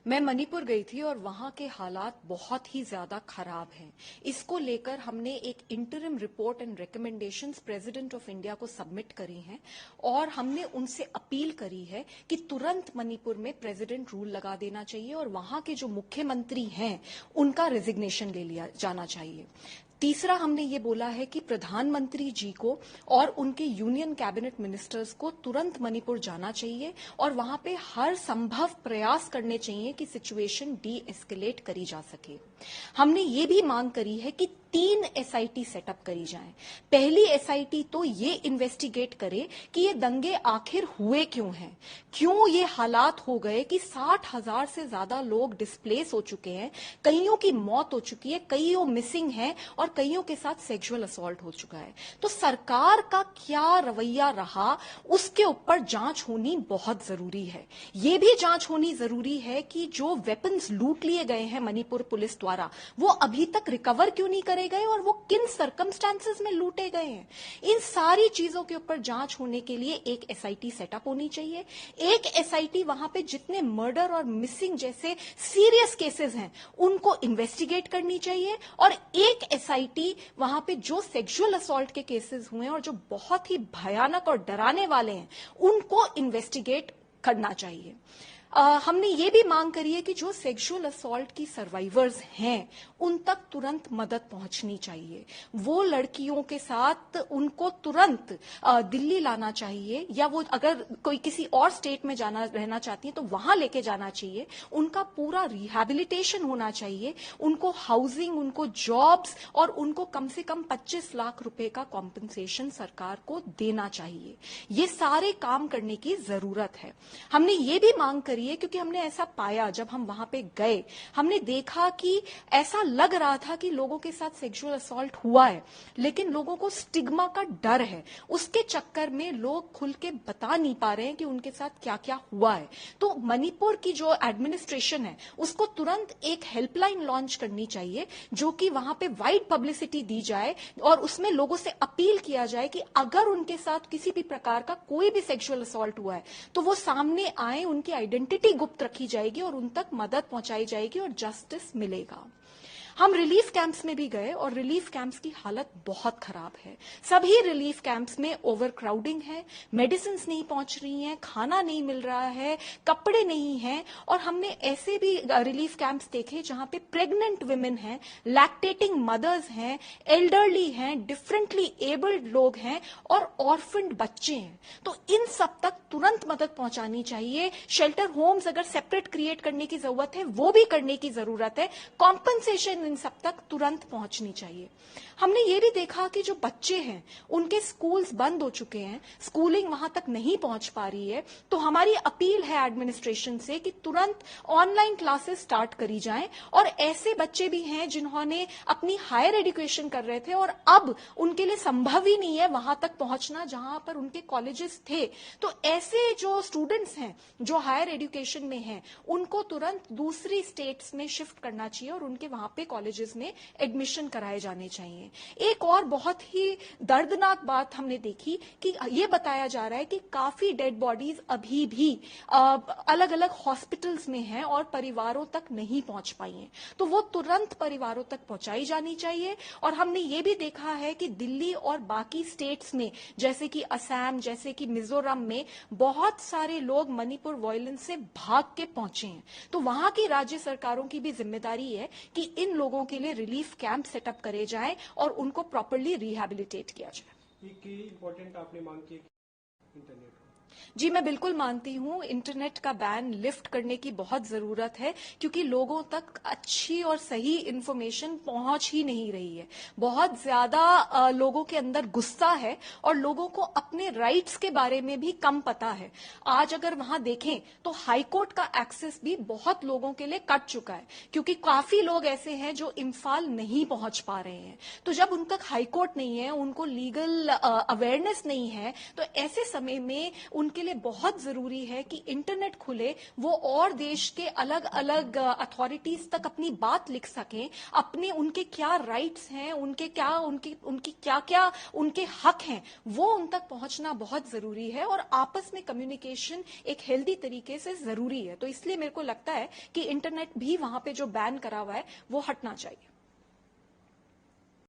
मैं मणिपुर गई थी और वहां के हालात बहुत ही ज्यादा खराब हैं। इसको लेकर हमने एक interim report and recommendations president of India को सबमिट करी हैं और हमने उनसे अपील करी है कि तुरंत मणिपुर में प्रेसिडेंट रूल लगा देना चाहिए और वहां के जो मुख्यमंत्री हैं उनका रेजिग्नेशन ले लिया जाना चाहिए। तीसरा हमने ये बोला है कि प्रधानमंत्री जी को और उनके यूनियन कैबिनेट मिनिस्टर्स को तुरंत मणिपुर जाना चाहिए और वहां पे हर संभव प्रयास करने चाहिए कि सिचुएशन डी एस्केलेट करी जा सके। हमने ये भी मांग करी है कि 3 एसआईटी सेटअप करी जाएं। पहली एसआईटी तो ये इन्वेस्टिगेट करे कि ये दंगे आखिर हुए क्यों हैं, क्यों ये हालात हो गए कि 60,000 से ज्यादा लोग डिस्प्लेस हो चुके हैं, कईयों की मौत हो चुकी है, कईयों मिसिंग हैं और कईयों के साथ सेक्सुअल असॉल्ट हो चुका है। तो सरकार का क्या रवैया रहा उसके ऊपर जांच होनी बहुत जरूरी है। ये भी जांच होनी जरूरी है कि जो वेपन्स लूट लिए गए हैं मणिपुर पुलिस द्वारा वो अभी तक रिकवर क्यों नहीं करे गए और वो किन सर्कमस्टांसेस में लूटे गए हैं। इन सारी चीजों के ऊपर जांच होने के लिए एक एसआईटी सेटअप होनी चाहिए। एक एसआईटी वहां पे जितने मर्डर और मिसिंग जैसे सीरियस केसेस हैं उनको इन्वेस्टिगेट करनी चाहिए और एक एसआईटी वहां पे जो सेक्सुअल असॉल्ट के केसेस हुए हैं और जो बहुत ही भयानक और डराने वाले हैं उनको इन्वेस्टिगेट करना चाहिए। हमने ये भी मांग करी है कि जो सेक्सुअल असॉल्ट की सर्वाइवर्स हैं उन तक तुरंत मदद पहुंचनी चाहिए। वो लड़कियों के साथ उनको तुरंत दिल्ली लाना चाहिए या वो अगर कोई किसी और स्टेट में जाना रहना चाहती है तो वहां लेके जाना चाहिए। उनका पूरा रिहैबिलिटेशन होना चाहिए, उनको हाउसिंग, उनको जॉब्स और उनको कम से कम 25 लाख रुपए का कॉम्पनसेशन सरकार को देना चाहिए। ये सारे काम करने की जरूरत है। हमने ये भी मांग करी है क्योंकि हमने ऐसा पाया जब हम वहां पे गए, हमने देखा कि ऐसा लग रहा था कि लोगों के साथ सेक्सुअल असॉल्ट हुआ है लेकिन लोगों को स्टिग्मा का डर है, उसके चक्कर में लोग खुल के बता नहीं पा रहे हैं कि उनके साथ क्या क्या हुआ है। तो मणिपुर की जो एडमिनिस्ट्रेशन है उसको तुरंत एक हेल्पलाइन लॉन्च करनी चाहिए जो कि वहां पे वाइड पब्लिसिटी दी जाए और उसमें लोगों से अपील किया जाए कि अगर उनके साथ किसी भी प्रकार का कोई भी सेक्सुअल असॉल्ट हुआ है तो वो सामने आए, उनकी आइडेंटिटी गुप्त रखी जाएगी और उन तक मदद पहुंचाई जाएगी और जस्टिस मिलेगा। हम रिलीफ कैंप्स में भी गए और रिलीफ कैंप्स की हालत बहुत खराब है। सभी रिलीफ कैंप्स में ओवर क्राउडिंग है, मेडिसिन नहीं पहुंच रही हैं, खाना नहीं मिल रहा है, कपड़े नहीं हैं और हमने ऐसे भी रिलीफ कैंप्स देखे जहां पे प्रेग्नेंट वुमेन हैं, लैक्टेटिंग मदर्स हैं, एल्डरली हैं, डिफरेंटली एबल्ड लोग हैं और ऑर्फन्ड बच्चे हैं। तो इन सब तक तुरंत मदद पहुंचानी चाहिए। शेल्टर होम्स अगर सेपरेट क्रिएट करने की जरूरत है वो भी करने की जरूरत है। कॉम्पनसेशन इन सब तक तुरंत पहुंचनी चाहिए। हमने ये भी देखा कि जो बच्चे हैं उनके स्कूल्स बंद हो चुके हैं, स्कूलिंग वहां तक नहीं पहुंच पा रही है। तो हमारी अपील है एडमिनिस्ट्रेशन से कि तुरंत ऑनलाइन क्लासेस स्टार्ट करी जाएं और ऐसे बच्चे भी हैं जिन्होंने अपनी हायर एजुकेशन कर रहे थे और अब उनके लिए संभव ही नहीं है वहां तक पहुंचना जहां पर उनके कॉलेजेस थे। तो ऐसे जो स्टूडेंट्स हैं जो हायर एजुकेशन में हैं उनको तुरंत दूसरी स्टेट्स में शिफ्ट करना चाहिए और उनके वहां पे कॉलेजेस में एडमिशन कराए जाने चाहिए। एक और बहुत ही दर्दनाक बात हमने देखी कि ये बताया जा रहा है कि काफी डेड बॉडीज अभी भी अलग अलग हॉस्पिटल्स में हैं और परिवारों तक नहीं पहुंच पाई हैं। तो वो तुरंत परिवारों तक पहुंचाई जानी चाहिए। और हमने ये भी देखा है कि दिल्ली और बाकी स्टेट्स में जैसे कि असम, जैसे कि मिजोरम में बहुत सारे लोग मणिपुर वायलेंस से भाग के पहुंचे हैं। तो वहां की राज्य सरकारों की भी जिम्मेदारी है कि इन लोगों के लिए रिलीफ कैंप सेटअप करे जाएं और उनको प्रॉपर्ली रिहैबिलिटेट किया जाए। एक इंपॉर्टेंट आपने मांग की इंटरनेट। जी, मैं बिल्कुल मानती हूं इंटरनेट का बैन लिफ्ट करने की बहुत जरूरत है क्योंकि लोगों तक अच्छी और सही इंफॉर्मेशन पहुंच ही नहीं रही है। बहुत ज्यादा लोगों के अंदर गुस्सा है और लोगों को अपने राइट्स के बारे में भी कम पता है। आज अगर वहां देखें तो हाईकोर्ट का एक्सेस भी बहुत लोगों के लिए कट चुका है क्योंकि काफी लोग ऐसे हैं जो इम्फाल नहीं पहुंच पा रहे हैं। तो जब उन तक हाईकोर्ट नहीं है, उनको लीगल अवेयरनेस नहीं है, तो ऐसे समय में उनकी उनके लिए बहुत जरूरी है कि इंटरनेट खुले, वो और देश के अलग अलग अथॉरिटीज तक अपनी बात लिख सकें, अपने उनके क्या राइट्स हैं, उनकी क्या क्या उनके हक हैं, वो उन तक पहुंचना बहुत जरूरी है। और आपस में कम्युनिकेशन एक हेल्दी तरीके से जरूरी है। तो इसलिए मेरे को लगता है कि इंटरनेट भी वहां पे जो बैन करा हुआ है वो हटना चाहिए।